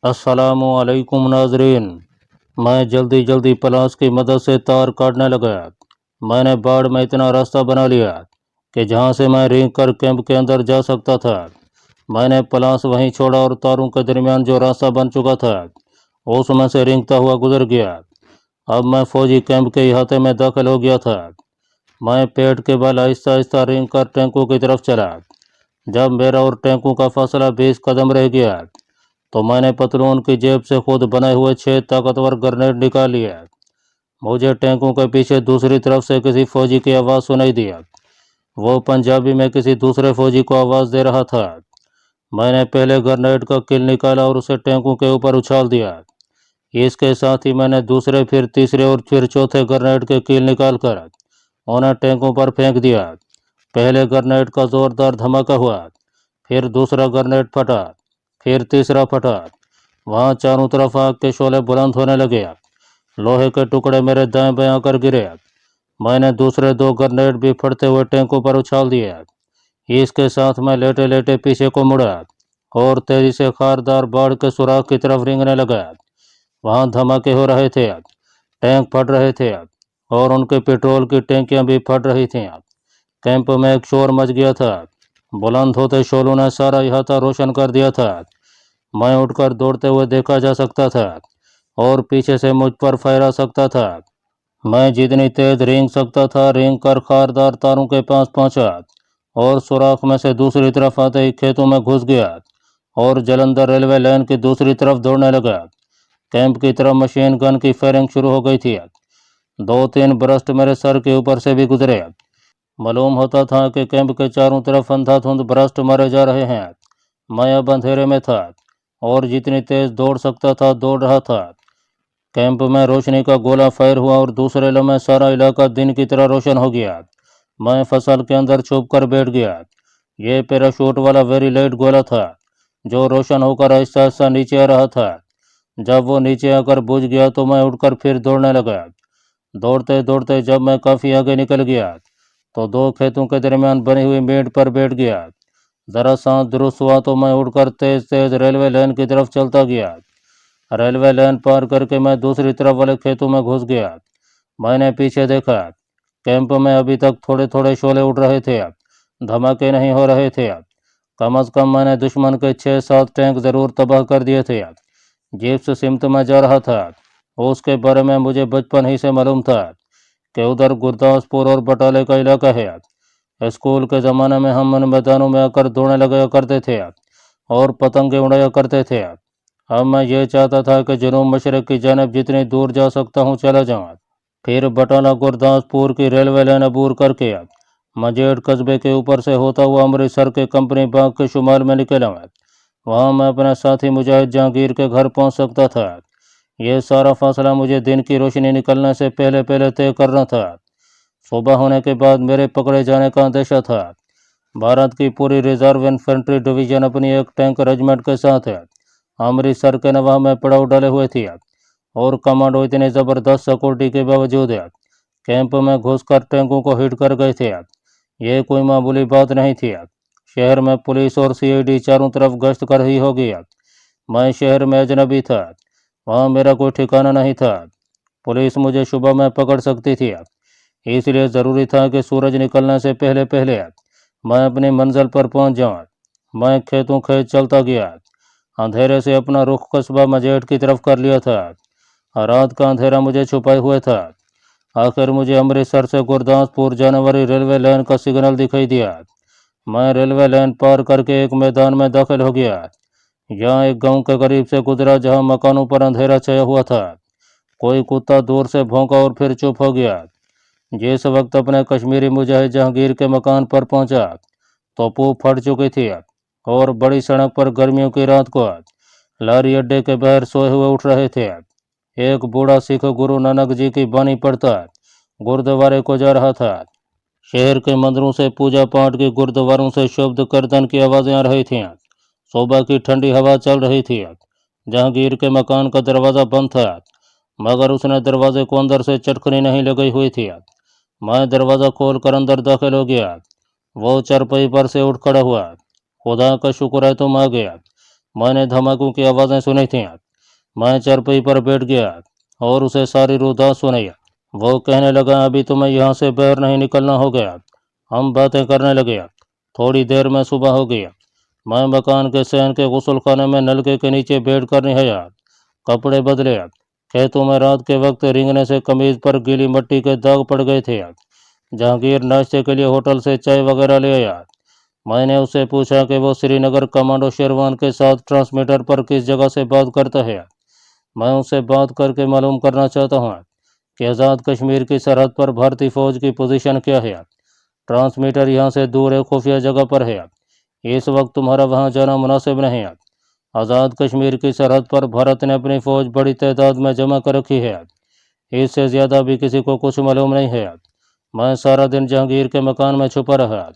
अस्सलामुअलैकुम नाजरीन। मैं जल्दी जल्दी प्लास की मदद से तार काटने लगा। मैंने बाड़ में इतना रास्ता बना लिया कि जहाँ से मैं रेंग कर कैंप के अंदर जा सकता था। मैंने प्लास वहीं छोड़ा और तारों के दरमियान जो रास्ता बन चुका था उसमें से रेंगता हुआ गुजर गया। अब मैं फौजी कैंप के अहाते में दाखिल हो गया था। मैं पेड़ के बल आहिस्ता आहिस्ता रेंग कर टैंकों की तरफ चला। जब मेरा और टैंकों का फासला 20 कदम रह गया तो मैंने पतलून की जेब से खुद बनाए हुए 6 ताकतवर ग्रेनेड निकाल लिए। मुझे टैंकों के पीछे दूसरी तरफ से किसी फौजी की आवाज़ सुनाई दी। वो पंजाबी में किसी दूसरे फौजी को आवाज़ दे रहा था। मैंने पहले ग्रेनेड का किल निकाला और उसे टैंकों के ऊपर उछाल दिया। इसके साथ ही मैंने दूसरे, फिर तीसरे और फिर चौथे ग्रेनेड के किल निकालकर उन्हें टैंकों पर फेंक दिया। पहले ग्रेनेड का ज़ोरदार धमाका हुआ, फिर दूसरा ग्रेनेड फटा, फिर तीसरा फटा। वहाँ चारों तरफ आग के शोले बुलंद होने लगे। लोहे के टुकड़े मेरे दाएं बाएं आकर गिरे। मैंने दूसरे 2 ग्रेनेड भी फटते हुए टैंकों पर उछाल दिए। इसके साथ मैं लेटे लेटे पीछे को मुड़ा और तेजी से खारदार बाढ़ के सुराख की तरफ रेंगने लगा। वहाँ धमाके हो रहे थे, टैंक फट रहे थे और उनके पेट्रोल की टैंकियां भी फट रही थीं। कैंप में एक शोर मच गया था। बुलंद होते शोलों ने सारा अहाता रोशन कर दिया था। मैं उठकर दौड़ते हुए देखा जा सकता था और पीछे से मुझ पर फायर आ सकता था। मैं जितनी तेज रेंग सकता था रेंग कर खारदार तारों के पास पहुंचा और सुराख में से दूसरी तरफ आते ही खेतों में घुस गया और जलंधर रेलवे लाइन की दूसरी तरफ दौड़ने लगा। कैंप की तरफ मशीन गन की फायरिंग शुरू हो गई थी। 2-3 बरस्ट मेरे सर के ऊपर से भी गुजरे। मालूम होता था कि कैंप के चारों तरफ अंधाधुंध बरस्ट मारे जा रहे हैं। मैं अब अंधेरे में था और जितनी तेज दौड़ सकता था दौड़ रहा था। कैंप में रोशनी का गोला फायर हुआ और दूसरे लम्हे सारा इलाका दिन की तरह रोशन हो गया। मैं फसल के अंदर छुप कर बैठ गया। ये पैराशूट वाला वेरी लाइट गोला था जो रोशन होकर आहिस्ता आहिस्ता नीचे आ रहा था। जब वो नीचे आकर बुझ गया तो मैं उठकर फिर दौड़ने लगा। दौड़ते दौड़ते जब मैं काफ़ी आगे निकल गया तो 2 खेतों के दरमियान बनी हुई मेड़ पर बैठ गया। ज़रा सांस दुरुस्त हुआ तो मैं उठकर तेज तेज रेलवे लाइन की तरफ चलता गया। रेलवे लाइन पार करके मैं दूसरी तरफ वाले खेतों में घुस गया। मैंने पीछे देखा। कैंप में अभी तक थोड़े थोड़े शोले उड़ रहे थे, धमाके नहीं हो रहे थे। कम अज़ कम मैंने दुश्मन के 6-7 टैंक ज़रूर तबाह कर दिए थे। जिस सिमत में जा रहा था उसके बारे में मुझे बचपन ही से मालूम था कि उधर गुरदासपुर और बटाले का इलाका है। स्कूल के ज़माने में हम उन मैदानों में आकर दौड़ने लगा करते थे और पतंगे उड़ाया करते थे। अब मैं ये चाहता था कि जनूब मशरक़ की जानब जितनी दूर जा सकता हूँ चला जाऊँ। फिर बटाला गुरदासपुर की रेलवे लाइन अबूर करके मजेड़ कस्बे के ऊपर से होता हुआ अमृतसर के कंपनी बाग के शुमाल में निकला। वहाँ मैं अपने साथी मुजाहिद जहांगीर के घर पहुँच सकता था। यह सारा फासला मुझे दिन की रोशनी निकलने से पहले पहले तय करना था। सुबह होने के बाद मेरे पकड़े जाने का अंदेशा था। भारत की पूरी रिजर्व इन्फेंट्री डिवीजन अपनी एक टैंक रेजिमेंट के साथ अमृतसर के नवाब में पड़ाव डाले हुए थी और कमांडो इतने ज़बरदस्त सिक्योरिटी के बावजूद कैंप में घुसकर टैंकों को हिट कर गए थे। यह कोई मामूली बात नहीं थी। शहर में पुलिस और सीआईडी चारों तरफ गश्त कर रही होगी। मैं शहर में अजनबी था, वहाँ मेरा कोई ठिकाना नहीं था। पुलिस मुझे सुबह में पकड़ सकती थी, इसलिए ज़रूरी था कि सूरज निकलने से पहले पहले मैं अपनी मंजिल पर पहुँच जाऊँ। मैं खेतों खेत चलता गया, अंधेरे से अपना रुख कस्बा मजेठ की तरफ कर लिया था। रात का अंधेरा मुझे छुपाए हुए था। आखिर मुझे अमृतसर से गुरदासपुर जाने वाली रेलवे लाइन का सिग्नल दिखाई दिया। मैं रेलवे लाइन पार करके एक मैदान में दाखिल हो गया। यहाँ एक गांव के करीब से गुजरा जहाँ मकानों पर अंधेरा छाया हुआ था। कोई कुत्ता दूर से भौंका और फिर चुप हो गया। जिस वक्त अपने कश्मीरी मुजाहिद जहांगीर के मकान पर पहुंचा तो पूप फट चुकी थी और बड़ी सड़क पर गर्मियों की रात को लारी अड्डे के बाहर सोए हुए उठ रहे थे। एक बूढ़ा सिख गुरु नानक जी की बानी पढ़ता गुरुद्वारे को जा रहा था। शहर के मंदिरों से पूजा पाठ की, गुरुद्वारों से शब्द कीर्तन की आवाज़ें आ रही थीं। सुबह की ठंडी हवा चल रही थी। जहांगीर के मकान का दरवाज़ा बंद था, मगर उसने दरवाजे को अंदर से चटकनी नहीं लगाई हुई थी। मैं दरवाज़ा खोलकर अंदर दाखिल हो गया। वो चरपई पर से उठ खड़ा हुआ। खुदा का शुक्र है तुम आ गया। मैंने धमाकों की आवाज़ें सुनी थीं। मैं चरपई पर बैठ गया और उसे सारी रुदात सुनाई। वो कहने लगा, अभी तुम्हें यहाँ से बाहर नहीं निकलना हो गया। हम बातें करने लगे। थोड़ी देर में सुबह हो गई। मैं मकान के शयन के गुसल खाने में नलके के नीचे बैठ कर नहाया, कपड़े बदले। खेतों में रात के वक्त रेंगने से कमीज पर गीली मिट्टी के दाग पड़ गए थे। जहांगीर नाश्ते के लिए होटल से चाय वगैरह ले आया। मैंने उससे पूछा कि वो श्रीनगर कमांडो शेरवान के साथ ट्रांसमीटर पर किस जगह से बात करता है। मैं उससे बात करके मालूम करना चाहता हूँ कि आज़ाद कश्मीर की सरहद पर भारतीय फौज की पोजीशन क्या है। ट्रांसमीटर यहाँ से दूर एक खुफिया जगह पर है। इस वक्त तुम्हारा वहाँ जाना मुनासिब नहीं है। आज़ाद कश्मीर की सरहद पर भारत ने अपनी फौज बड़ी तादाद में जमा कर रखी है। इससे ज़्यादा भी किसी को कुछ मालूम नहीं है। मैं सारा दिन जहांगीर के मकान में छुपा रहा।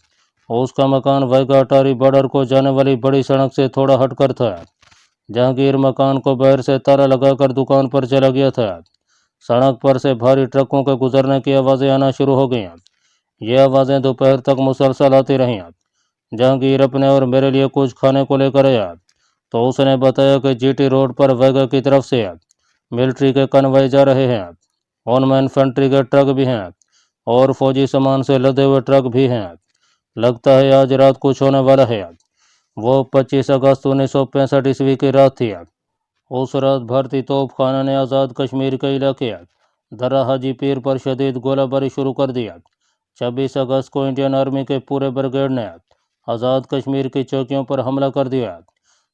उसका मकान वाघा अटारी बॉर्डर को जाने वाली बड़ी सड़क से थोड़ा हटकर था। जहांगीर मकान को बाहर से ताला लगाकर दुकान पर चला गया था। सड़क पर से भारी ट्रकों के गुजरने की आवाज़ें आना शुरू हो गईं। ये आवाज़ें दोपहर तक मुसलसल आती रहीं। जहांगीर अपने और मेरे लिए कुछ खाने को लेकर आया तो उसने बताया कि जीटी रोड पर वाघा की तरफ से मिलिट्री के कन्वॉय जा रहे हैं। उनमें इन्फेंट्री के ट्रक भी हैं और फौजी सामान से लदे हुए ट्रक भी हैं। लगता है आज रात कुछ होने वाला है। वो 25 अगस्त 1965 ईस्वी की रात थी। उस रात भारतीय तोपखाना ने आज़ाद कश्मीर के इलाके दर्रा हाजी पीर पर शदीद गोलाबारी शुरू कर दिया। 26 अगस्त को इंडियन आर्मी के पूरे ब्रिगेड ने आज़ाद कश्मीर की चौकियों पर हमला कर दिया।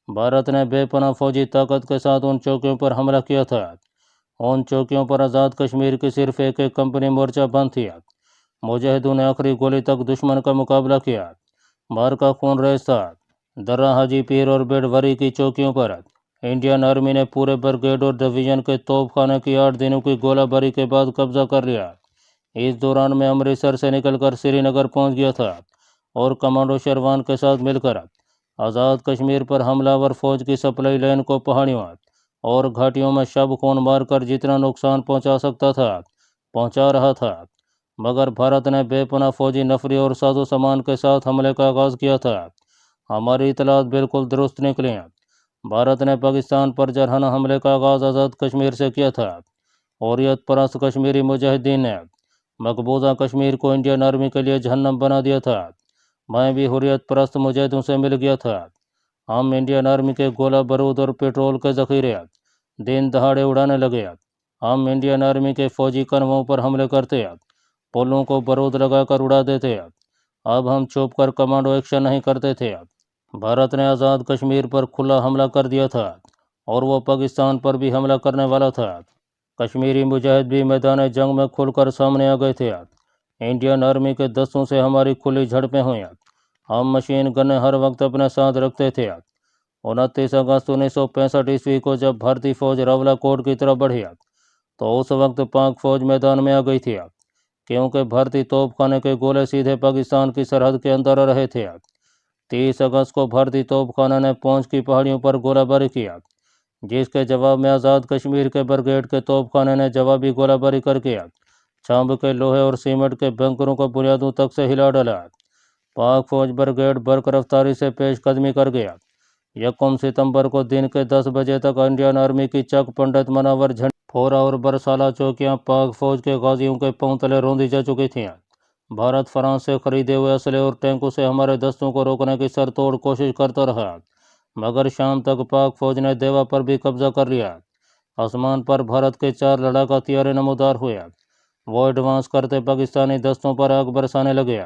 भारत ने बेपनाह फौजी ताकत के साथ उन चौकियों पर हमला किया था। उन चौकियों पर आज़ाद कश्मीर की सिर्फ एक एक कंपनी मोर्चा बंद थी। मुजाहिदों ने आखिरी गोली तक दुश्मन का मुकाबला किया। मार का खून रेस था। दर्रा हाजी पीर और बेडवरी की चौकियों पर इंडियन आर्मी ने पूरे ब्रिगेड और डिवीजन के तोपखाने की 8 दिनों की गोलाबारी के बाद कब्जा कर लिया। इस दौरान मैं अमृतसर से निकलकर श्रीनगर पहुंच गया था और कमांडो शेरवान के साथ मिलकर आज़ाद कश्मीर पर हमलावर फौज की सप्लाई लाइन को पहाड़ियों और घाटियों में शब खून मारकर जितना नुकसान पहुंचा सकता था पहुंचा रहा था। मगर भारत ने बेपनाह फौजी नफरी और साजो सामान के साथ हमले का आगाज़ किया था। हमारी इतलात बिल्कुल दुरुस्त निकली। भारत ने पाकिस्तान पर जरहाना हमले का आगाज़ आज़ाद कश्मीर से किया था। हुर्रियत परस्त कश्मीरी मुजाहिदीन ने मकबूजा कश्मीर को इंडियन आर्मी के लिए जहन्नम बना दिया था। मैं भी हुर्रियत परस्त मुजाहिदों से मिल गया था। हम इंडियन आर्मी के गोला बारूद और पेट्रोल के ज़ख़ीरे दिन दहाड़े उड़ाने लगे। हम इंडियन आर्मी के फौजी कन्वों पर हमले करते, पुलों को बारूद लगाकर उड़ा देते। अब हम छुप कर कमांडो एक्शन नहीं करते थे। भारत ने आज़ाद कश्मीर पर खुला हमला कर दिया था और वो पाकिस्तान पर भी हमला करने वाला था। कश्मीरी मुजाहिद भी मैदान जंग में खुलकर सामने आ गए थे। इंडियन आर्मी के दस्तों से हमारी खुली झड़पें हुई। हम मशीन गनें हर वक्त अपने साथ रखते थे। 29 अगस्त 1965 ईस्वी को जब भारतीय फौज रावलाकोट की तरफ बढ़ी तो उस वक्त पाक फौज मैदान में आ गई थी, क्योंकि भारतीय तोपखाने के गोले सीधे पाकिस्तान की सरहद के अंदर आ रहे थे। 30 अगस्त को भारतीय तोपखाना ने पूंछ की पहाड़ियों पर गोलाबारी किया, जिसके जवाब में आज़ाद कश्मीर के ब्रिगेड के तोपखाने ने जवाबी गोलाबारी करके छांब के लोहे और सीमेंट के बंकरों को बुनियादों तक से हिला डाला। पाक फौज ब्रिगेड बर्क रफ्तारी से पेशकदमी कर गया। 1 सितंबर को दिन के 10 बजे तक इंडियन आर्मी की चक, पंडित मनावर, झंडोरा और बरसाला चौकियां पाक फौज के गाजियों के पांव तले रौंदी जा चुकी थीं। भारत फ्रांस से खरीदे हुए असले और टैंकों से हमारे दस्तों को रोकने की सरतोड़ कोशिश करता रहा, मगर शाम तक पाक फौज ने देवा पर भी कब्जा कर लिया। आसमान पर भारत के 4 लड़ाका हथियारे नमूदार हुए। वो एडवांस करते पाकिस्तानी दस्तों पर आग बरसाने लगे।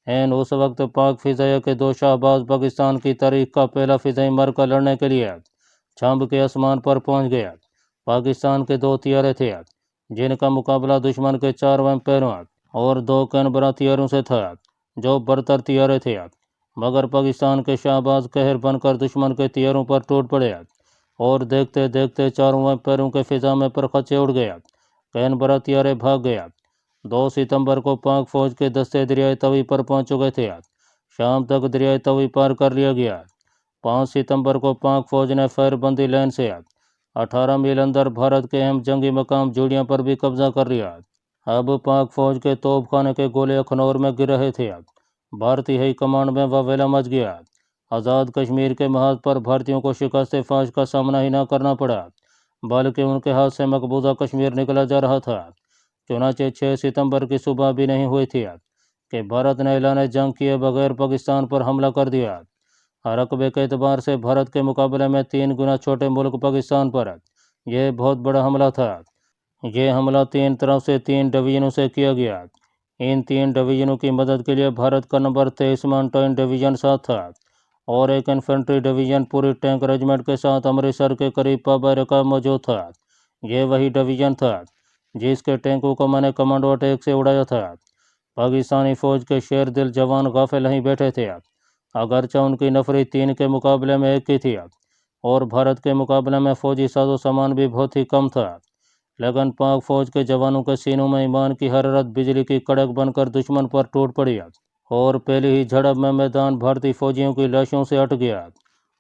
एन उस वक्त पाक फिजाइया के 2 शाहबाज पाकिस्तान की तारीख का पहला फिजाई मार्का लड़ने के लिए छांब के आसमान पर पहुंच गया। पाकिस्तान के 2 हथियारे थे, जिनका मुकाबला दुश्मन के 4 वैम्पेरों और 2 कैनबरा हथियारों से था, जो बरतर हथियारे थे। मगर पाकिस्तान के शाहबाज कहर बनकर दुश्मन के हथियारों पर टूट पड़े और देखते देखते चारों वैम्पेरों के फिजा में परखचे उड़ गया। कैनबरा हथियारे भाग गया। 2 सितंबर को पाक फौज के दस्ते दरियाई तवी पर पहुंच चुके थे। शाम तक दरियाई तवी पार कर लिया गया। 5 सितंबर को पाक फौज ने फैरबंदी लाइन से 18 मील अंदर भारत के अहम जंगी मकाम जूड़ियाँ पर भी कब्जा कर लिया। अब पाक फौज के तोपखाने के गोले अखनौर में गिर रहे थे। भारतीय हाई कमांड में वावेला मच गया। आज़ाद कश्मीर के महाज पर भारतीयों को शिकस्त फाश का सामना ही न करना पड़ा, बल्कि उनके हाथ से मकबूजा कश्मीर निकला जा रहा था। चुनाचे 6 सितंबर की सुबह भी नहीं हुई थी कि भारत ने ऐलान जंग किए बगैर पाकिस्तान पर हमला कर दिया। रकबे के एतबार से भारत के मुकाबले में 3 गुना छोटे मुल्क पाकिस्तान पर यह बहुत बड़ा हमला था। ये हमला 3 तरफ से 3 डिवीजनों से किया गया। इन 3 डिवीजनों की मदद के लिए भारत का नंबर 23 माउंटेन डिवीजन साथ था और एक इन्फेंट्री डिवीजन पूरी टैंक रेजिमेंट के साथ अमृतसर के करीब पाबा रका मौजूद था। यह वही डिवीजन था जिसके टैंकों को मैंने कमांडो अटैक से उड़ाया था। पाकिस्तानी फौज के शेर दिल जवान गाफिल नहीं बैठे थे, अगरचे उनकी नफरी 3 के मुकाबले में 1 की थी और भारत के मुकाबले में फौजी साजो सामान भी बहुत ही कम था। लेकिन पाक फौज के जवानों के सीनों में ईमान की हरारत बिजली की कड़क बनकर दुश्मन पर टूट पड़ी और पहली ही झड़प में मैदान भारतीय फौजियों की लाशों से अट गया।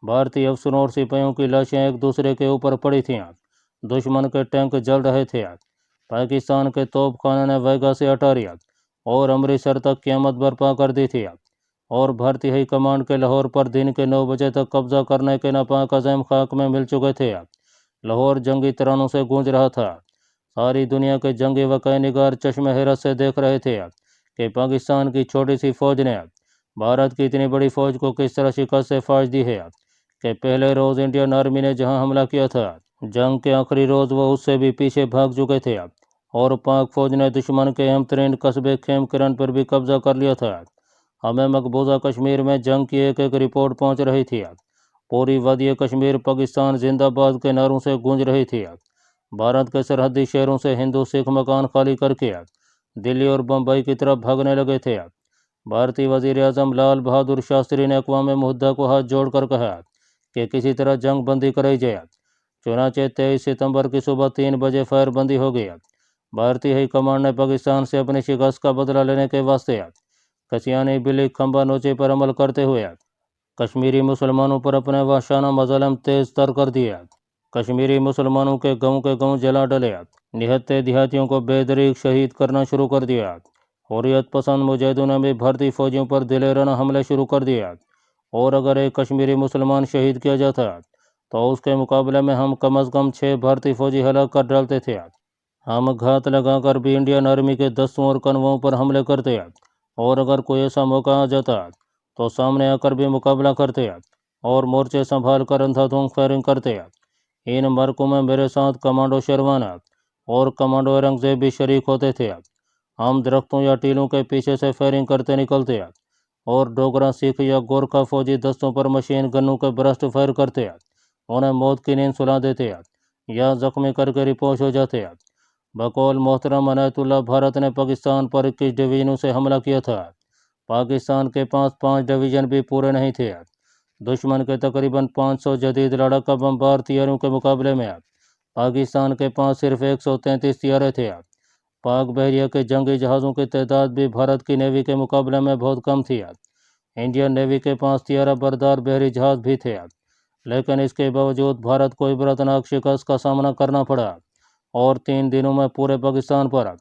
भारतीय अफसरों और सिपाहियों की लाशें एक दूसरे के ऊपर पड़ी थीं। दुश्मन के टैंक जल रहे थे। पाकिस्तान के तोपखाने ने वैगा से अटारी और अमृतसर तक क़यामत बर्पा कर दी थी और भारतीय हाई कमांड के लाहौर पर दिन के 9 बजे तक कब्जा करने के नापाक अज़म खाक में मिल चुके थे। लाहौर जंगी तरानों से गूंज रहा था। सारी दुनिया के जंगी वक़ाए निगार चश्मे हैरत से देख रहे थे कि पाकिस्तान की छोटी सी फौज ने भारत की इतनी बड़ी फौज को किस तरह शिकस्त से फाश दी है कि पहले रोज़ इंडियन आर्मी ने जहां हमला किया था, जंग के आखिरी रोज़ वो उससे भी पीछे भाग चुके थे और पाक फौज ने दुश्मन के अहम तरीन कस्बे खेम करन पर भी कब्जा कर लिया था। हमें मकबूजा कश्मीर में जंग की एक एक रिपोर्ट पहुंच रही थी। पूरी वादी कश्मीर पाकिस्तान जिंदाबाद के नारों से गूंज रही थी। भारत के सरहदी शहरों से हिंदू सिख मकान खाली करके दिल्ली और बम्बई की तरफ भागने लगे थे। भारतीय वजीर आजम लाल बहादुर शास्त्री ने अक़वाम मुत्तहिदा को हाथ जोड़कर कहा कि किसी तरह जंग बंदी कराई जाए। चुनाचे 23 सितंबर की सुबह 3 बजे फायरबंदी हो गई। भारतीय हाई कमांड ने पाकिस्तान से अपनी शिकस्त का बदला लेने के वास्ते कसियानी बिल्ली खंबा नोचे पर अमल करते हुए कश्मीरी मुसलमानों पर अपने वहशाना मज़ालिम तेज़ तर कर दिया। कश्मीरी मुसलमानों के गाँव जला डले, निहत्ते देहातियों को बेदरीग शहीद करना शुरू कर दिया। हुर्रियत पसंद मुजाहिदों ने भी भारतीय फौजियों पर दिलेराना हमले शुरू कर दिया और अगर एक कश्मीरी मुसलमान शहीद किया जाता तो उसके मुकाबले में हम कम अज़ कम 6 भारतीय फौजी हलाक कर डालते थे। हम घात लगाकर भी इंडियन आर्मी के दस्तों और कन्वों पर हमले करते और अगर कोई ऐसा मौका आ जाता तो सामने आकर भी मुकाबला करते और मोर्चे संभाल कर अंधाधुंध फायरिंग करते। इन मरकों में मेरे साथ कमांडो शेरवाना और कमांडो औरंगजेब भी शरीक होते थे। हम दरख्तों या टीलों के पीछे से फायरिंग करते निकलते और डोगरा सिख या गोरखा फौजी दस्तों पर मशीन गनों के बरस्ट फायर करते, उन्हें मौत की नींद सुला देते या जख्मी करके रिपोश हो जाते। बकौल मोहतरम अनायतुल्लाह, भारत ने पाकिस्तान पर 21 डिवीजनों से हमला किया था। पाकिस्तान के पास 5 डिवीजन भी पूरे नहीं थे। दुश्मन के तकरीबन 500 जदीद लड़ाका बमबार तैयारों के मुकाबले में पाकिस्तान के पास सिर्फ 133 तैयारे थे। पाक बहरिया के जंगी जहाज़ों की तादाद भी भारत की नेवी के मुकाबले में बहुत कम थी। इंडियन नेवी के पास तैयारा बरदार बहरी जहाज़ भी थे, लेकिन इसके बावजूद भारत को इबरतनाक शिकस्त का सामना करना पड़ा और 3 दिनों में पूरे पाकिस्तान पर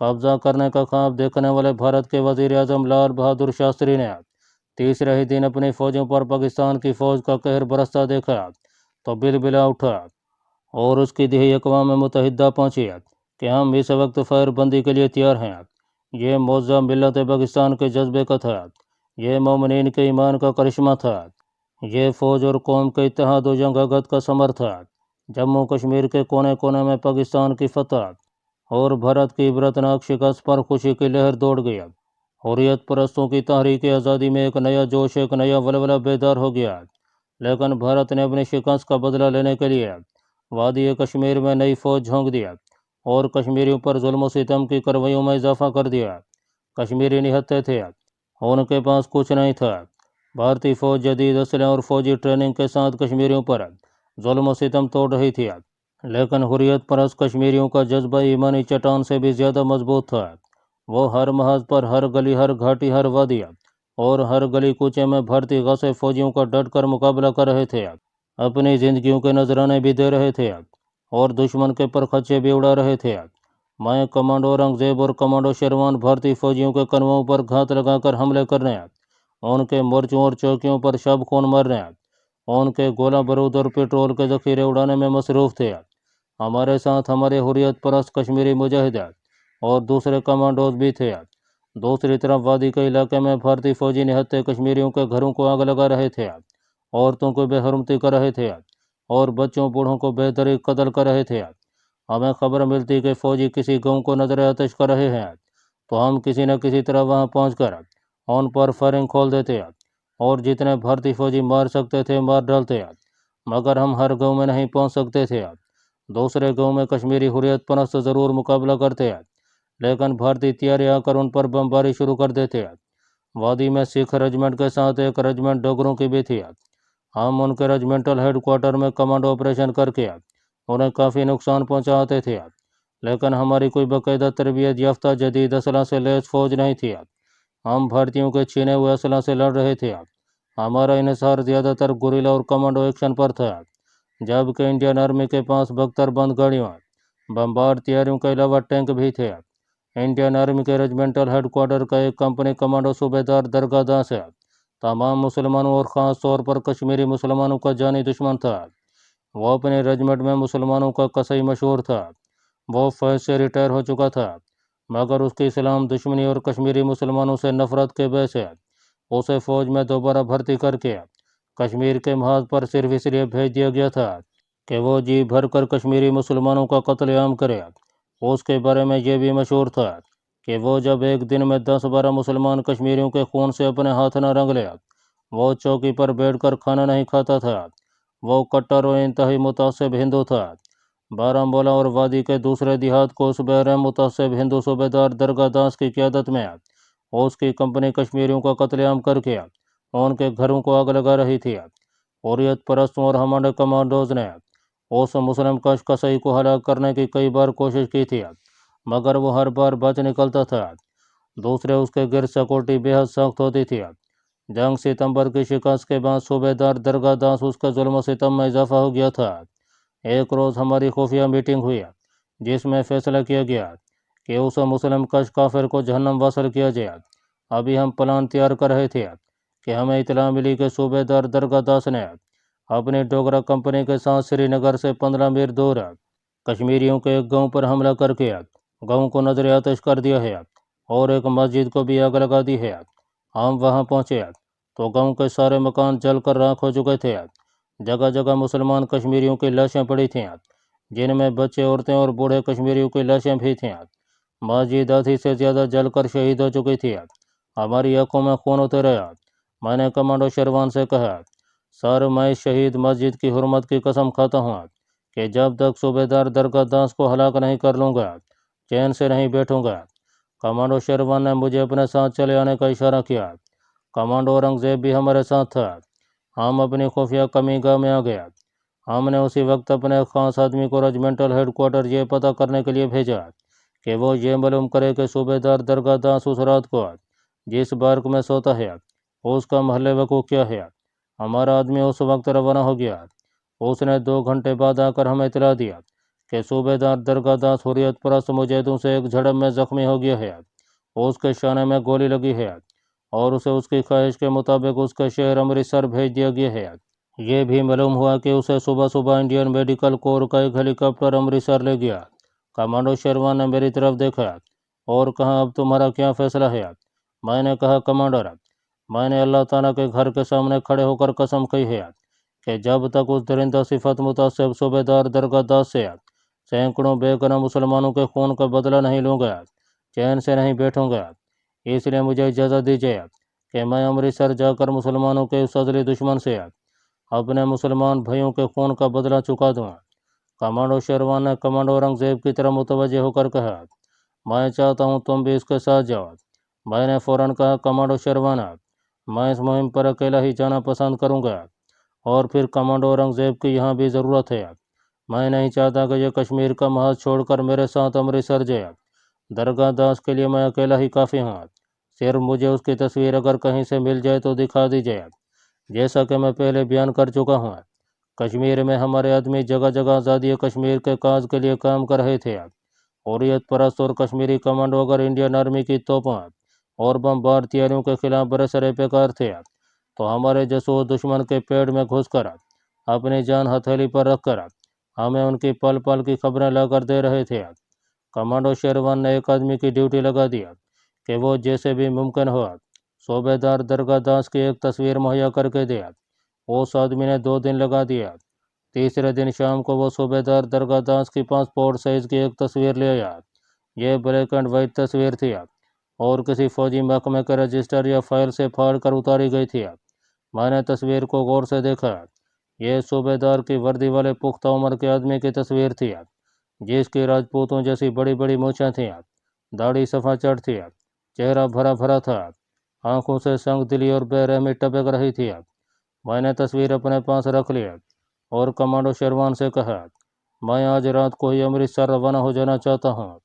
कब्जा करने का ख्वाब देखने वाले भारत के वजीर आजम लाल बहादुर शास्त्री ने तीसरे ही दिन अपनी फौजों पर पाकिस्तान की फौज का कहर बरसता देखा तो बिलबिला उठा और उसकी दिही अक़वाम मुत्तहिदा पहुँची कि हम इस वक्त फायरबंदी के लिए तैयार हैं। ये मौज़ा मिल्लत पाकिस्तान के जज्बे का था, ये मोमिनीन के ईमान का करिश्मा था, ये फ़ौज और कौम के इत्तेहाद व जंगागत का समर था। जम्मू कश्मीर के कोने कोने में पाकिस्तान की फतह और भारत की इबरतनाक शिकस्त पर खुशी की लहर दौड़ गई। हुर्रियत परस्तों की तहरीक आज़ादी में एक नया जोश, एक नया वलवला बेदार हो गया। लेकिन भारत ने अपनी शिकस्त का बदला लेने के लिए वादी कश्मीर में नई फौज झोंक दिया और कश्मीरियों पर जुल्म सितम की कार्रवाइयों में इजाफा कर दिया। कश्मीरी निहत्ते थे, उनके पास कुछ नहीं था। भारतीय फौज जदीद असलहे और फौजी ट्रेनिंग के साथ कश्मीरियों पर जुल्म सितम तोड़ रही थी, लेकिन हुर्रियत परस्त कश्मीरियों का जज्बा ईमानी चट्टान से भी ज़्यादा मजबूत था। वो हर महाज पर, हर गली, हर घाटी, हर वादी और हर गली कूचे में भारतीय गासे फौजियों का डट कर मुकाबला कर रहे थे। अपनी जिंदगियों के नजराने भी दे रहे थे और दुश्मन के परखच्चे भी उड़ा रहे थे। मैं कमांडो औरंगजेब और कमांडो शेरवान भारतीय फौजियों के कन्वों पर घात लगाकर हमले करने उनके मोर्चों और चौकियों पर शब खून मरने, उनके गोला बारूद और पेट्रोल के जखीरे उड़ाने में मसरूफ़ थे। हमारे साथ हमारे हुर्रियत परस्त कश्मीरी मुजाहिद और दूसरे कमांडोज भी थे। दूसरी तरफ वादी के इलाके में भारतीय फौजी निहत्थे कश्मीरियों के घरों को आग लगा रहे थे, औरतों को बेहरमती कर रहे थे और बच्चों बूढ़ों को बेदरी कत्ल कर रहे थे। हमें खबर मिलती कि फौजी किसी गांव को नजर आतिश कर रहे हैं तो हम किसी न किसी तरह वहां पहुंचकर उन पर फायरिंग खोल देते और जितने भारतीय फौजी मार सकते थे मार डालते, मगर हम हर गांव में नहीं पहुंच सकते थे। दूसरे गांव में कश्मीरी हुर्रियत परस्त ज़रूर मुकाबला करते, लेकिन भारतीय तैयारी आकर उन पर बमबारी शुरू कर देते। वादी में सिख रेजिमेंट के साथ एक रेजिमेंट डोगरों की भी थी। हम उनके रेजिमेंटल हेडक्वार्टर में कमांडो ऑपरेशन करके उन्हें काफ़ी नुकसान पहुंचाते थे, लेकिन हमारी कोई बाकायदा तरबियत याफ्ता जदीद असला से लैस फौज नहीं थी। हम भारतीयों के छीने हुए असला से लड़ रहे थे। हमारा इन्हिसार ज़्यादातर गुरिल्ला और कमांडो एक्शन पर था, जबकि इंडियन आर्मी के पास बख्तरबंद गाड़ियों, बमबार तैयारियों के अलावा टैंक भी थे। इंडियन आर्मी के रेजिमेंटल हेडक्वार्टर का एक कंपनी कमांडो सूबेदार दरगाह दास तमाम मुसलमानों और ख़ास तौर पर कश्मीरी मुसलमानों का जानी दुश्मन था। वो अपने रेजिमेंट में मुसलमानों का कसाई मशहूर था। वो फौज से रिटायर हो चुका था, मगर उसकी इस्लाम दुश्मनी और कश्मीरी मुसलमानों से नफरत के वजह से उसे फ़ौज में दोबारा भर्ती करके कश्मीर के महाज पर सिर्फ इसलिए भेज दिया गया था कि वो जी भर कर कश्मीरी मुसलमानों का कत्लेआम करे। उसके बारे में ये भी मशहूर था कि वो जब एक दिन में 10-12 मुसलमान कश्मीरियों के खून से अपने हाथ न रंग ले, वो चौकी पर बैठकर खाना नहीं खाता था। वो कट्टर और इंतहाई मुतासिब हिंदू था। बारामूला और वादी के दूसरे देहात को सुबह मुतासिब हिंदू सूबेदार दरगाह दास की क़यादत में उसकी कंपनी कश्मीरियों का कत्लेआम करके उनके घरों को आग लगा रही थी। हुर्रियत परस्तों और हमारे कमांडोज ने उस मुस्लिम कसाई को हलाक करने की कई बार कोशिश की थी, मगर वो हर बार बच निकलता था। दूसरे उसके गिर सिक्योरिटी बेहद सख्त होती थी। जंग सितंबर की शिकस्त के बाद सूबेदार दरगाह दास उसके जुल्म सितम में इजाफा हो गया था। एक रोज़ हमारी खुफिया मीटिंग हुई, जिसमें फैसला किया गया कि उस मुस्लिम कश काफिर को जहन्नम वासल किया जाए। अभी हम प्लान तैयार कर रहे थे कि हमें इतला मिली कि सूबेदार दरगाह दास ने अपनी डोगरा कंपनी के साथ श्रीनगर से 15 मील दूर कश्मीरियों के एक गांव पर हमला करके गांव को नजर आतिश कर दिया है और एक मस्जिद को भी आग लगा दी है। हम वहां पहुंचे तो गांव के सारे मकान जलकर राख हो चुके थे। जगह जगह मुसलमान कश्मीरियों की लाशें पड़ी थीं, जिनमें बच्चे, औरतें और बूढ़े कश्मीरियों की लाशें भी थीं। मस्जिद आधी से ज़्यादा जलकर शहीद हो चुकी थी। हमारी आंखों में खून उतर आया। मैंने कमांडो शेरवान से कहा, सर, मैं इस शहीद मस्जिद की हुर्मत की कसम खाता हूँ कि जब तक सूबेदार दरगाह दास को हलाक नहीं कर लूँगा, चैन से नहीं बैठूँगा। कमांडो शेरवान ने मुझे अपने साथ चले आने का इशारा किया। कमांडो औरंगजेब भी हमारे साथ था। हम अपनी खुफिया कमीगाह में आ गया। हमने उसी वक्त अपने खास आदमी को रेजिमेंटल हेडक्वार्टर ये पता करने के लिए भेजा कि वो ये मालूम करे कि सूबेदार दरगाह दास उस रात को जिस बार्क में सोता है उसका महल वकूफ़ क्या है। हमारा आदमी उस वक्त रवाना हो गया। उसने 2 घंटे बाद आकर हमें इतला दिया कि सूबेदार दरगाह दास हुर्रियत परस्त मुजाहिदों से एक झड़प में जख्मी हो गया है। उसके शाने में गोली लगी है और उसे उसकी ख्वाहिश के मुताबिक उसके शहर अमृतसर भेज दिया गया है। ये भी मालूम हुआ कि उसे सुबह सुबह इंडियन मेडिकल कोर का एक हेलीकॉप्टर अमृतसर ले गया। कमांडो शेरवान ने मेरी तरफ देखा और कहा, अब तुम्हारा क्या फैसला है? मैंने कहा, कमांडर, मैंने अल्लाह ताला के घर के सामने खड़े होकर कसम कही है कि जब तक उस दरिंदा सिफत मुतासिब सूबेदार दरगाह दास से सैकड़ों बेगुनाह मुसलमानों के खून का बदला नहीं लूँगा, चैन से नहीं बैठूँगा। इसलिए मुझे इजाज़त दीजिए कि मैं अमृतसर जाकर मुसलमानों के उस अज़ली दुश्मन से अपने मुसलमान भाइयों के खून का बदला चुका दूँ। कमांडो शेरवान ने कमांडो औरंगजेब की तरफ मुतवज्जे होकर कहा, मैं चाहता हूँ तुम भी इसके साथ जाओ। मैंने फ़ौरन कहा, कमांडो शेरवान, मैं इस मुहिम पर अकेला ही जाना पसंद करूँगा और फिर कमांडो औरंगजेब की यहाँ भी ज़रूरत है। मैं नहीं चाहता कि यह कश्मीर का महज छोड़कर मेरे साथ अमृतसर जाए। दरगाह दास के लिए मैं अकेला ही काफ़ी हूँ। सिर्फ मुझे उसकी तस्वीर अगर कहीं से मिल जाए तो दिखा दीजिए। जैसा कि मैं पहले बयान कर चुका हूँ, कश्मीर में हमारे आदमी जगह जगह आज़ादी कश्मीर के काज के लिए काम कर रहे थे। हुर्रियत परस्त और कश्मीरी कमांडो अगर इंडियन आर्मी की तोपों और बमबार तैयारियों के खिलाफ बरसरे बेकार थे, तो हमारे जासूस दुश्मन के पेट में घुसकर अपनी जान हथेली पर रखकर हमें उनकी पल पल की खबरें लाकर दे रहे थे। कमांडो शेरवान ने एक आदमी की ड्यूटी लगा दिया कि वो जैसे भी मुमकिन हो सूबेदार दरगाह दास की एक तस्वीर मुहैया करके दिया। उस आदमी ने 2 दिन लगा दिया। तीसरे दिन शाम को वो सूबेदार दरगाह दास की पासपोर्ट साइज की एक तस्वीर ले आया। ये ब्लैक एंड वाइट तस्वीर थी और किसी फौजी महकमे के रजिस्टर या फाइल से फाड़ कर उतारी गई थी। मैंने तस्वीर को गौर से देखा। ये सूबेदार की वर्दी वाले पुख्ता उम्र के आदमी की तस्वीर थी, जिसकी राजपूतों जैसी बड़ी बड़ी मूछें थीं, दाढ़ी सफ़ा चढ़ थी, चेहरा भरा भरा था, आंखों से संगदिली और बेरहमी टपक रही थी। मैंने तस्वीर अपने पास रख ली और कमांडो शेरवान से कहा, मैं आज रात को ही अमृतसर रवाना हो जाना चाहता हूँ।